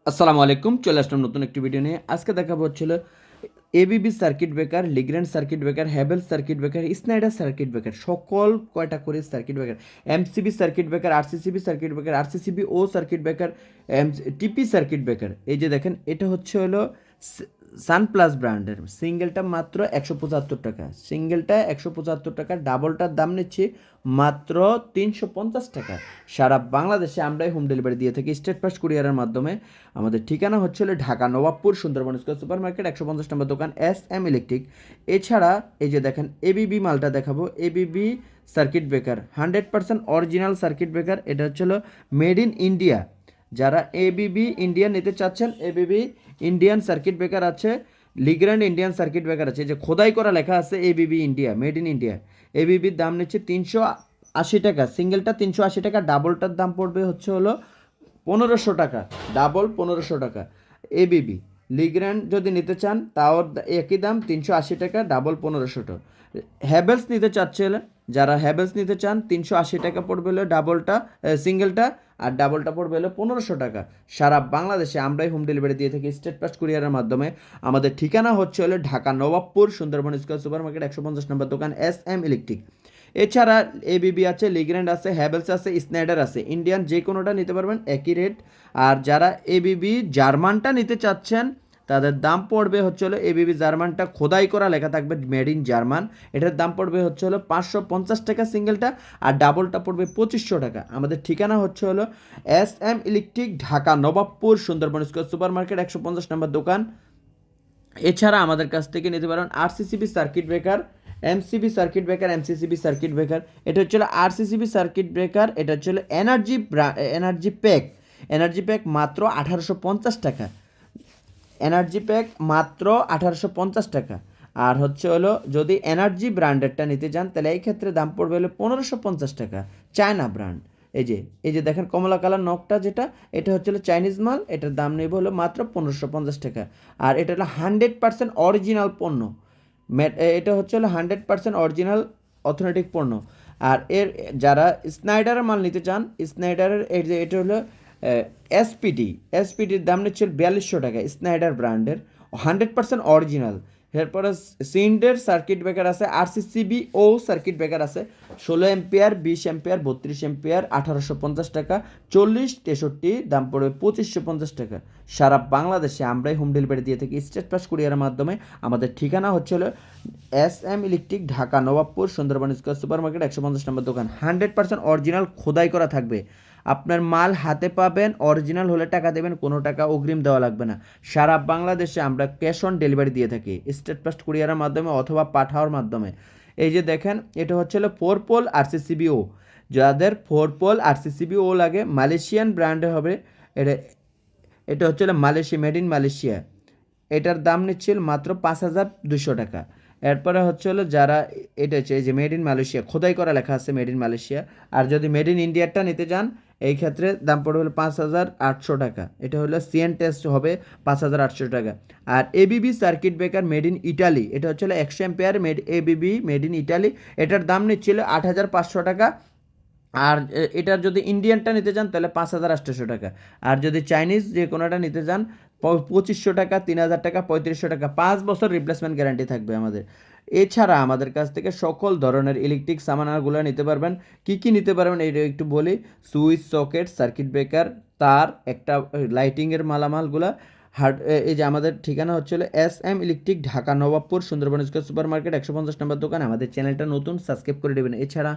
আসসালামু আলাইকুম, চলে আসলাম নতুন একটি ভিডিও নিয়ে। আজকে দেখাবো হচ্ছিল ABB circuit breaker, Legrand circuit breaker, Havells circuit breaker, Schneider circuit breaker, সকল কয়টা করে circuit breaker, MCB circuit breaker, RCCB circuit breaker, RCCB ও circuit breaker, TP circuit breaker. এই যে দেখেন, এটা হচ্ছে হলো সানপ্লাস ব্র্যান্ডের। সিঙ্গেলটা মাত্র 175 টাকা, সিঙ্গেলটা 175 টাকা, ডাবলটার দাম নিচ্ছি মাত্র 350 টাকা। সারা বাংলাদেশে আমরাই হোম ডেলিভারি দিয়ে থাকি স্টেট ফাস্ট কুরিয়ারের মাধ্যমে। আমাদের ঠিকানা হচ্ছে হলো Dhaka Nawabpur Sundarban square super market 150 নম্বর দোকান SM ইলেকট্রিক। এছাড়া এই যে দেখেন এবিবি মালটা দেখাবো, ABB circuit breaker 100% original circuit breaker. এটা হচ্ছে হলো মেড ইন ইন্ডিয়া। যারা এবিবি ইন্ডিয়ান নিতে চাচ্ছেন, এবিবি ইন্ডিয়ান সার্কিট ব্রেকার আছে, লিগ্র্যান্ড ইন্ডিয়ান সার্কিট ব্রেকার আছে। যে খোদাই করা লেখা আছে ABB India, made in India. এবিবির দাম নিচ্ছে 380 টাকা, সিঙ্গেলটা 380 টাকা, ডাবলটার দাম পড়বে হচ্ছে হলো 1500 টাকা, ডাবল 1500 টাকা। এবিবি লিগ্র্যান্ড যদি নিতে চান তাও একই দাম 380 টাকা, ডাবল 1500 টাকা। হ্যাভেলস নিতে চাচ্ছেন, যারা হ্যাভেলস নিতে চান 380 টাকা পড়বে হলো ডাবলটা, সিঙ্গেলটা, আর ডাবলটা পড়বে হলো 1500 টাকা। সারা বাংলাদেশে আমরাই হোম ডেলিভারি দিয়ে থাকি স্টেট ফাস্ট কুরিয়ারের মাধ্যমে। আমাদের ঠিকানা হচ্ছে হলো Dhaka Nawabpur Sundarban square super market 150 নম্বর দোকান SM ইলেকট্রিক। এছাড়া এবিবি আছে, লিগ্র্যান্ড আছে, হ্যাভেলস আছে, স্নাইডার আছে। ইন্ডিয়ান যে কোনোটা নিতে পারবেন, একই রেট। আর যারা এবিবি জার্মানটা নিতে চাচ্ছেন তাদের দাম পড়বে হচ্ছে হলো, এবিবি জার্মানটা খোদাই করা লেখা থাকবে মেড ইন জার্মান, এটার দাম পড়বে হচ্ছে হলো 550 টাকা সিঙ্গেলটা, আর ডাবলটা পড়বে 2500 টাকা। আমাদের ঠিকানা হচ্ছে হলো SM electric, Dhaka Nawabpur Sundarban square super market 150 নম্বর দোকান। এছাড়া আমাদের কাছ থেকে নিতে পারেন RCCB circuit breaker, MCB circuit breaker, MCCB circuit breaker. এটা হচ্ছে আরসিসিবি সার্কিট ব্রেকার, এটা হচ্ছে এনার্জি প্যাক। এনার্জি প্যাক মাত্র 1850 টাকা, এনার্জি প্যাক মাত্র 1850 টাকা। আর হচ্ছে হলো যদি এনার্জি ব্র্যান্ডেরটা নিতে চান তাহলে এই ক্ষেত্রে দাম পড়বে হলো 1550 টাকা, চায়না ব্র্যান্ড। এই যে দেখেন কমলা কালার নখটা, যেটা এটা হচ্ছে হলো চাইনিজ মাল, এটার দাম নেব হলো মাত্র 1550 টাকা। আর এটা হলো 100% অরিজিনাল পণ্য, এটা হচ্ছে হলো 100% অরিজিনাল অথেন্টিক পণ্য। আর এর যারা স্নাইডারের মাল নিতে চান, স্নাইডারের এই যে এটা হলো এসপিটির দাম নিচ্ছে 4200 টাকা, স্নাইডার ব্র্যান্ডের, 100% অরিজিনাল। এরপরে সিন্ডের সার্কিট ব্রেকার আছে, আরসিসিবি ও সার্কিট ব্রেকার আছে, 16 এম্পিয়ার, 20 এম্পিয়ার, 32 এম্পিয়ার, 1850 টাকা, 40-63 দাম পড়বে 2550 টাকা। সারা বাংলাদেশে আমরাই হোম ডেলিভারি দিয়ে থাকি স্টেট ফাস্ট কুরিয়ারের মাধ্যমে। আমাদের ঠিকানা হচ্ছে হলো SM electric, Dhaka Nawabpur Sundarban square super market 150 নম্বর দোকান। 100% অরিজিনাল খোদাই করা থাকবে, আপনার মাল হাতে পাবেন, অরিজিনাল হলে টাকা দেবেন, কোনো টাকা অগ্রিম দেওয়া লাগবে না। সারা বাংলাদেশে আমরা ক্যাশ অন ডেলিভারি দিয়ে থাকি স্টেট ফাস্ট কুরিয়ারের মাধ্যমে অথবা পাঠাওয়ার মাধ্যমে। এই যে দেখেন, এটা হচ্ছে হলো 4 পোল আরসিসিবিও। যাদের 4 পোল আরসিসিবিও লাগে, মালয়েশিয়ান ব্র্যান্ডে হবে। এটা এটা হচ্ছে হলো মালয়েশিয়া, মেড ইন মালয়েশিয়া। এটার দাম নিচ্ছিল মাত্র 5200 টাকা। এরপরে হচ্ছে হলো যারা, এটা হচ্ছে এই যে মেড ইন মালয়েশিয়া, খোদাই করা লেখা আছে মেড ইন মালয়েশিয়া। আর যদি মেড ইন ইন্ডিয়ারটা নিতে চান, এই ক্ষেত্রে দাম পড়বে হলো 5800 টাকা। এটা হলো সিএন টেস্ট হবে 5800 টাকা। আর ABB circuit breaker made in Italy, এটা হচ্ছে 100 ampere, ABB made in Italy, এটার দাম নিচ্ছিল 8500 টাকা। আর এটার যদি ইন্ডিয়ানটা নিতে চান তাহলে 5800 টাকা। আর যদি চাইনিজ যে কোনোটা নিতে চান 2500 টাকা, 3000 টাকা, 3500 টাকা। 5 বছর রিপ্লেসমেন্ট গ্যারান্টি থাকবে আমাদের। এছাড়া আমাদের কাছ থেকে সকল ধরনের ইলেকট্রিক সামানাগুলো নিতে পারবেন। কি কি নিতে পারবেন এটা একটু বলি। সুইচ, সকেট, সার্কিট ব্রেকার, তার, একটা লাইটিংয়ের মালামালগুলা। এই যে আমাদের ঠিকানা হচ্ছে SM electric, Dhaka Nawabpur Sundarban square super market 150 নম্বর দোকান। আমাদের চ্যানেলটা নতুন, সাবস্ক্রাইব করে দেবেন। এছাড়া